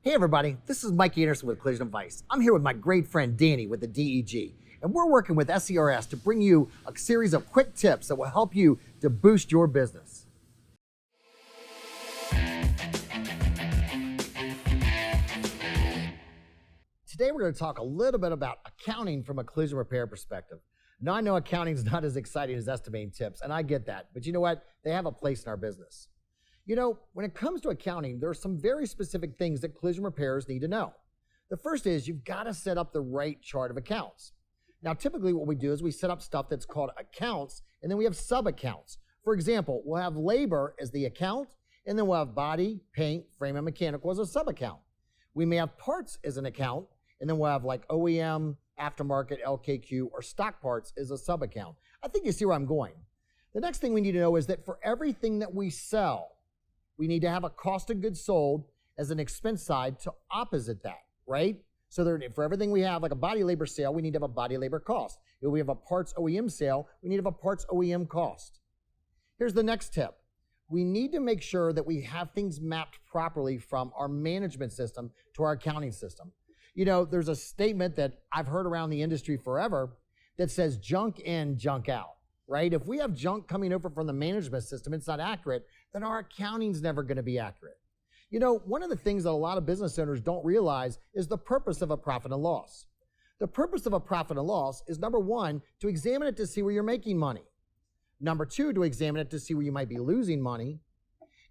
Hey everybody, this is Mike Anderson with Collision Advice. I'm here with my great friend Danny with the DEG, and we're working with SCRS to bring you a series of quick tips that will help you to boost your business. Today we're going to talk a little bit about accounting from a collision repair perspective. Now I know accounting is not as exciting as estimating tips, and I get that, but you know what? They have a place in our business. You know, when it comes to accounting, there are some very specific things that collision repairers need to know. The first is you've got to set up the right chart of accounts. Now, typically what we do is we set up stuff that's called accounts, and then we have sub-accounts. For example, we'll have labor as the account, and then we'll have body, paint, frame, and mechanical as a sub-account. We may have parts as an account, and then we'll have like OEM, aftermarket, LKQ, or stock parts as a sub-account. I think you see where I'm going. The next thing we need to know is that for everything that we sell, we need to have a cost of goods sold as an expense side to opposite that, right? So for everything we have, like a body labor sale, we need to have a body labor cost. If we have a parts OEM sale, we need to have a parts OEM cost. Here's the next tip. We need to make sure that we have things mapped properly from our management system to our accounting system. You know, there's a statement that I've heard around the industry forever that says junk in, junk out. Right? If we have junk coming over from the management system, it's not accurate, then our accounting's never going to be accurate. You know, one of the things that a lot of business owners don't realize is the purpose of a profit and loss. The purpose of a profit and loss is, number one, to examine it to see where you're making money. Number two, to examine it to see where you might be losing money.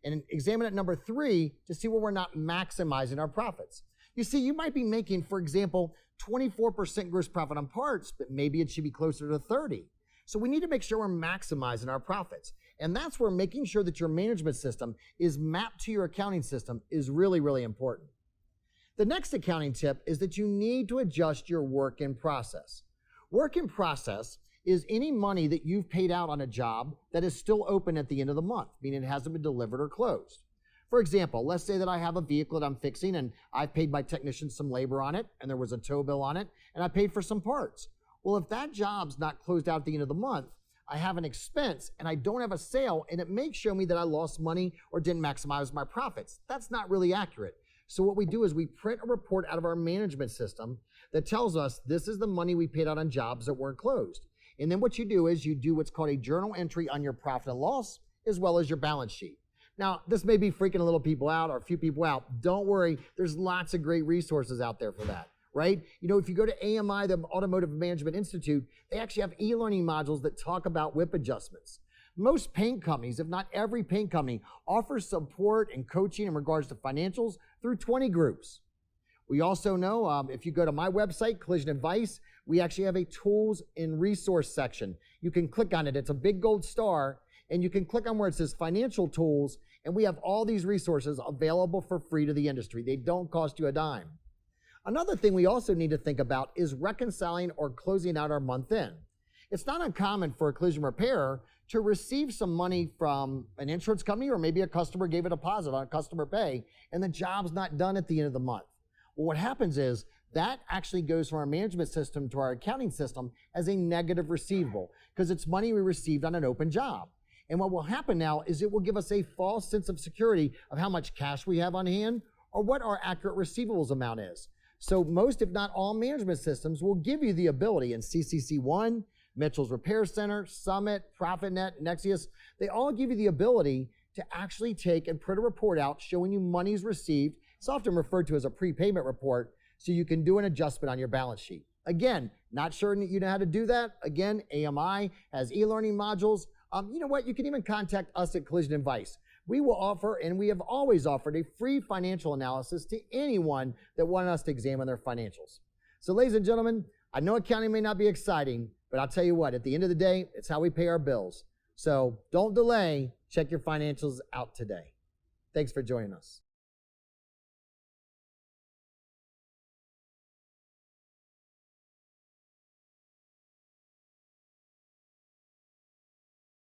And examine it, number three, to see where we're not maximizing our profits. You see, you might be making, for example, 24% gross profit on parts, but maybe it should be closer to 30. So we need to make sure we're maximizing our profits. And that's where making sure that your management system is mapped to your accounting system is really, really important. The next accounting tip is that you need to adjust your work in process. Work in process is any money that you've paid out on a job that is still open at the end of the month, meaning it hasn't been delivered or closed. For example, let's say that I have a vehicle that I'm fixing and I've paid my technician some labor on it and there was a tow bill on it and I paid for some parts. Well, if that job's not closed out at the end of the month, I have an expense and I don't have a sale, and it may show me that I lost money or didn't maximize my profits. That's not really accurate. So what we do is we print a report out of our management system that tells us this is the money we paid out on jobs that weren't closed. And then what you do is you do what's called a journal entry on your profit and loss as well as your balance sheet. Now, this may be freaking a little people out or a few people out. Don't worry, there's lots of great resources out there for that. Right? You know, if you go to AMI, the Automotive Management Institute, they actually have e-learning modules that talk about WIP adjustments. Most paint companies, if not every paint company, offers support and coaching in regards to financials through 20 groups. We also know, if you go to my website, Collision Advice, we actually have a tools and resource section. You can click on it. It's a big gold star, and you can click on where it says financial tools, and we have all these resources available for free to the industry. They don't cost you a dime. Another thing we also need to think about is reconciling or closing out our month end. It's not uncommon for a collision repairer to receive some money from an insurance company, or maybe a customer gave a deposit on a customer pay and the job's not done at the end of the month. Well, what happens is that actually goes from our management system to our accounting system as a negative receivable because it's money we received on an open job. And what will happen now is it will give us a false sense of security of how much cash we have on hand or what our accurate receivables amount is. So most, if not all, management systems will give you the ability, in CCC1, Mitchell's Repair Center, Summit, ProfitNet, Nexius, they all give you the ability to actually take and print a report out showing you monies received. It's often referred to as a prepayment report, so you can do an adjustment on your balance sheet. Again, not sure that you know how to do that. Again, AMI has e-learning modules. You know what? You can even contact us at Collision Advice. We will offer, and we have always offered, a free financial analysis to anyone that wants us to examine their financials. So ladies and gentlemen, I know accounting may not be exciting, but I'll tell you what, at the end of the day, it's how we pay our bills. So don't delay, check your financials out today. Thanks for joining us.